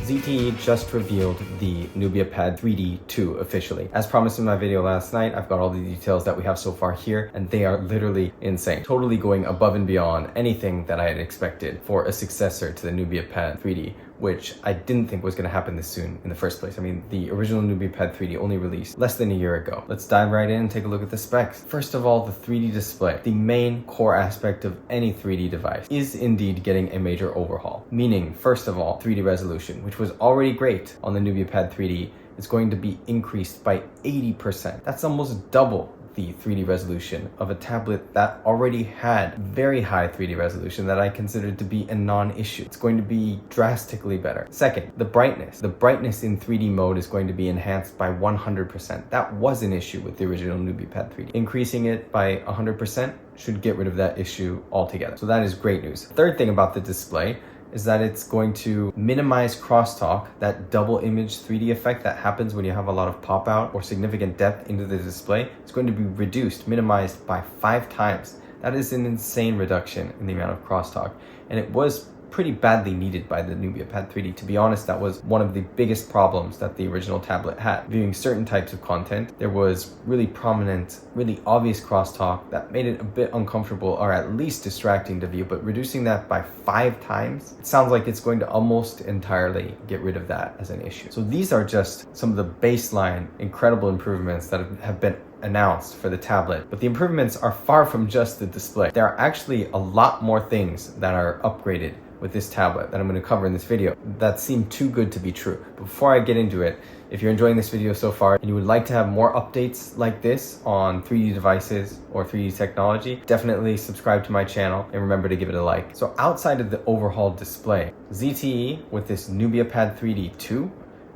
ZTE just revealed the Nubia Pad 3D 2 officially. As promised in my video last night, I've got all the details that we have so far here, and they are literally insane. Totally going above and beyond anything that I had expected for a successor to the Nubia Pad 3D, which I didn't think was going to happen this soon in the first place. I mean, the original Nubia Pad 3D only released less than a year ago. Let's dive right in and take a look at the specs. First of all, the 3D display. The main core aspect of any 3D device is indeed getting a major overhaul. Meaning, first of all, 3D resolution, which was already great on the Nubia Pad 3D, is going to be increased by 80%. That's almost double the 3D resolution of a tablet that already had very high 3D resolution that I considered to be a non-issue. It's going to be drastically better. Second, the brightness. The brightness in 3D mode is going to be enhanced by 100%. That was an issue with the original Nubia Pad 3D. Increasing it by 100% should get rid of that issue altogether. So that is great news. Third thing about the display is that it's going to minimize crosstalk, that double image 3D effect that happens when you have a lot of pop out or significant depth into the display. It's going to be reduced, minimized by 5 times. That is an insane reduction in the amount of crosstalk. And it was pretty badly needed by the Nubia Pad 3D. To be honest, that was one of the biggest problems that the original tablet had. Viewing certain types of content, there was really prominent, really obvious crosstalk that made it a bit uncomfortable or at least distracting to view, but reducing that by 5 times, it sounds like it's going to almost entirely get rid of that as an issue. So these are just some of the baseline incredible improvements that have been announced for the tablet, but the improvements are far from just the display. There are actually a lot more things that are upgraded with this tablet that I'm going to cover in this video that seem too good to be true. But before I get into it, if you're enjoying this video so far and you would like to have more updates like this on 3D devices or 3D technology, definitely subscribe to my channel and remember to give it a like. So outside of the overhauled display, ZTE with this Nubia Pad 3D 2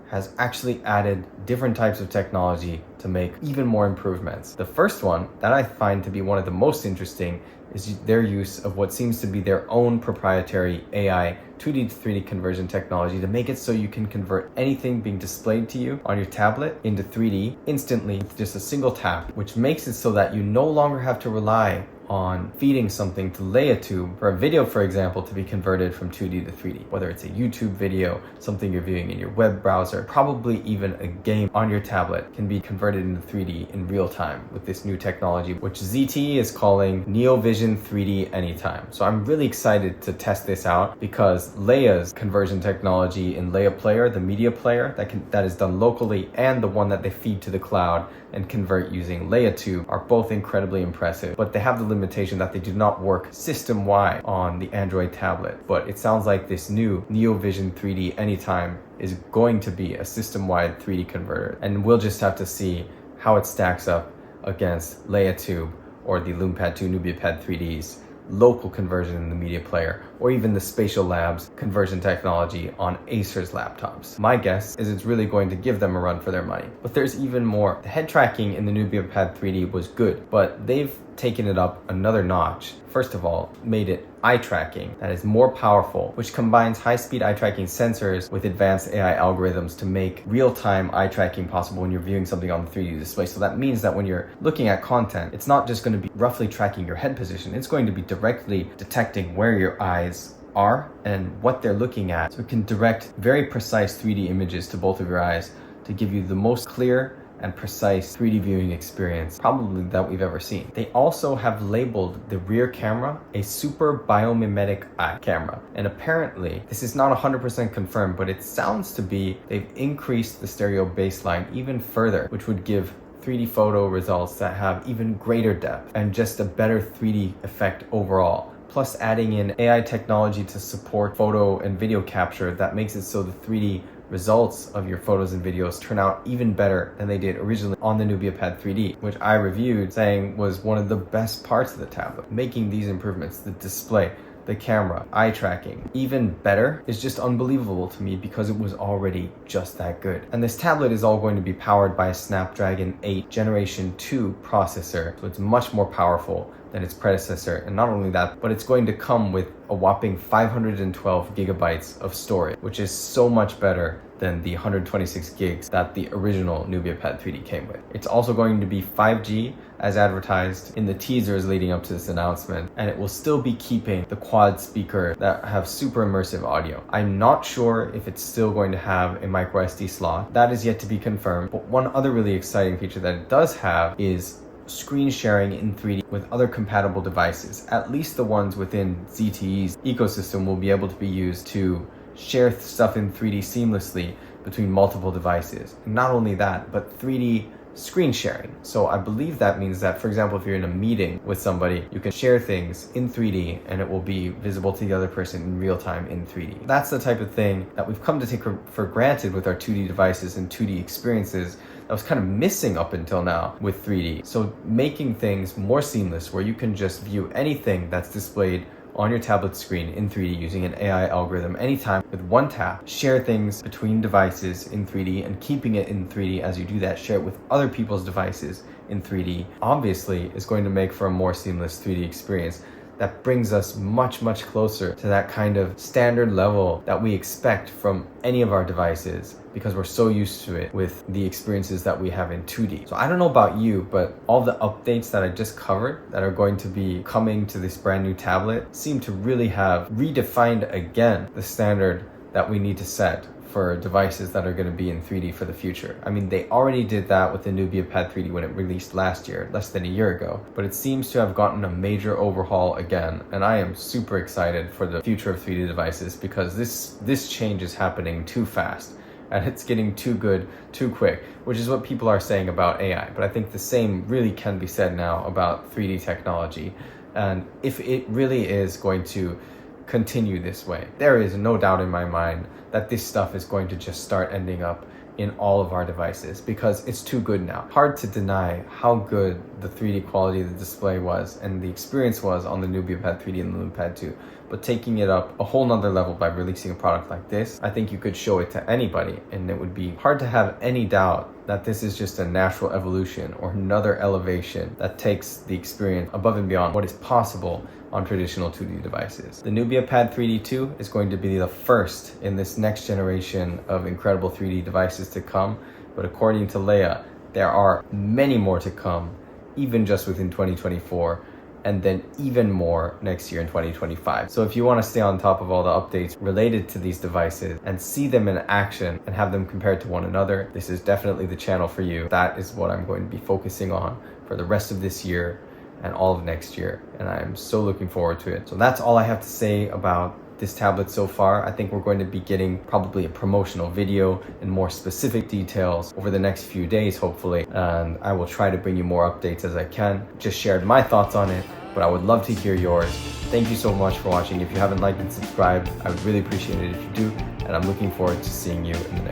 has actually added different types of technology to make even more improvements. The first one that I find to be one of the most interesting is their use of what seems to be their own proprietary AI 2D to 3D conversion technology to make it so you can convert anything being displayed to you on your tablet into 3D instantly with just a single tap, which makes it so that you no longer have to rely on feeding something to Leia Tube for a video, for example, to be converted from 2D to 3D. Whether it's a YouTube video, something you're viewing in your web browser, probably even a game on your tablet can be converted into 3D in real time with this new technology, which ZTE is calling NeoVision 3D Anytime. So I'm really excited to test this out because Leia's conversion technology in Leia Player, the media player that is done locally, and the one that they feed to the cloud and convert using Leia Tube are both incredibly impressive, but they have the limitation that they do not work system-wide on the Android tablet. But it sounds like this new NeoVision 3D Anytime is going to be a system-wide 3D converter, and we'll just have to see how it stacks up against Leia Tube or the Lume Pad 2 Nubia Pad 3D's local conversion in the media player, or even the Spatial Labs conversion technology on Acer's laptops. My guess is it's really going to give them a run for their money. But there's even more. The head tracking in the Nubia Pad 3D was good, but they've taken it up another notch. First of all, made it eye tracking that is more powerful, which combines high-speed eye tracking sensors with advanced AI algorithms to make real-time eye tracking possible when you're viewing something on the 3D display. So that means that when you're looking at content, it's not just going to be roughly tracking your head position, it's going to be directly detecting where your eyes are and what they're looking at. So it can direct very precise 3D images to both of your eyes to give you the most clear and precise 3D viewing experience probably that we've ever seen. They also have labeled the rear camera a super biomimetic eye camera. And apparently, this is not 100% confirmed, but it sounds to be they've increased the stereo baseline even further, which would give 3D photo results that have even greater depth and just a better 3D effect overall. Plus adding in AI technology to support photo and video capture that makes it so the 3D results of your photos and videos turn out even better than they did originally on the Nubia Pad 3D, which I reviewed saying was one of the best parts of the tablet. Making these improvements, the display, the camera, eye tracking, even better is just unbelievable to me because it was already just that good. And this tablet is all going to be powered by a Snapdragon 8 Generation 2 processor, so it's much more powerful than its predecessor. And not only that, but it's going to come with a whopping 512 gigabytes of storage, which is so much better than the 126 gigs that the original Nubia Pad 3D came with. It's also going to be 5G as advertised in the teasers leading up to this announcement, and it will still be keeping the quad speaker that have super immersive audio. I'm not sure if it's still going to have a micro SD slot. That is yet to be confirmed, but one other really exciting feature that it does have is screen sharing in 3D with other compatible devices. At least the ones within ZTE's ecosystem will be able to be used to share stuff in 3D seamlessly between multiple devices. And not only that, but 3D screen sharing. So I believe that means that, for example, if you're in a meeting with somebody, you can share things in 3D and it will be visible to the other person in real time in 3D. That's the type of thing that we've come to take for granted with our 2D devices and 2D experiences that was kind of missing up until now with 3D. So making things more seamless where you can just view anything that's displayed on your tablet screen in 3D using an AI algorithm anytime with one tap, share things between devices in 3D and keeping it in 3D as you do that, share it with other people's devices in 3D, obviously is going to make for a more seamless 3D experience that brings us much closer to that kind of standard level that we expect from any of our devices, because we're so used to it with the experiences that we have in 2D. So I don't know about you, but all the updates that I just covered that are going to be coming to this brand new tablet seem to really have redefined again the standard that we need to set for devices that are going to be in 3D for the future. I mean, they already did that with the Nubia Pad 3D when it released last year, less than a year ago, but it seems to have gotten a major overhaul again, and I am super excited for the future of 3D devices because this change is happening too fast and it's getting too good too quick, which is what people are saying about AI. But I think the same really can be said now about 3D technology. And if it really is going to continue this way, there is no doubt in my mind that this stuff is going to just start ending up in all of our devices because it's too good now. Hard to deny how good the 3D quality of the display was and the experience was on the Nubia Pad 3D and the Lume Pad 2. But taking it up a whole nother level by releasing a product like this, I think you could show it to anybody and it would be hard to have any doubt that this is just a natural evolution or another elevation that takes the experience above and beyond what is possible on traditional 2D devices. The Nubia Pad 3D 2 is going to be the first in this next generation of incredible 3D devices to come, but according to Leia, there are many more to come, even just within 2024, and then even more next year in 2025. So if you want to stay on top of all the updates related to these devices and see them in action and have them compared to one another, this is definitely the channel for you. That is what I'm going to be focusing on for the rest of this year and all of next year, and I'm so looking forward to it. So that's all I have to say about this tablet so far. I think we're going to be getting probably a promotional video and more specific details over the next few days, hopefully, and I will try to bring you more updates as I can. Just shared my thoughts on it, but I would love to hear yours. Thank you so much for watching. If you haven't liked and subscribed, I would really appreciate it if you do, and I'm looking forward to seeing you in the next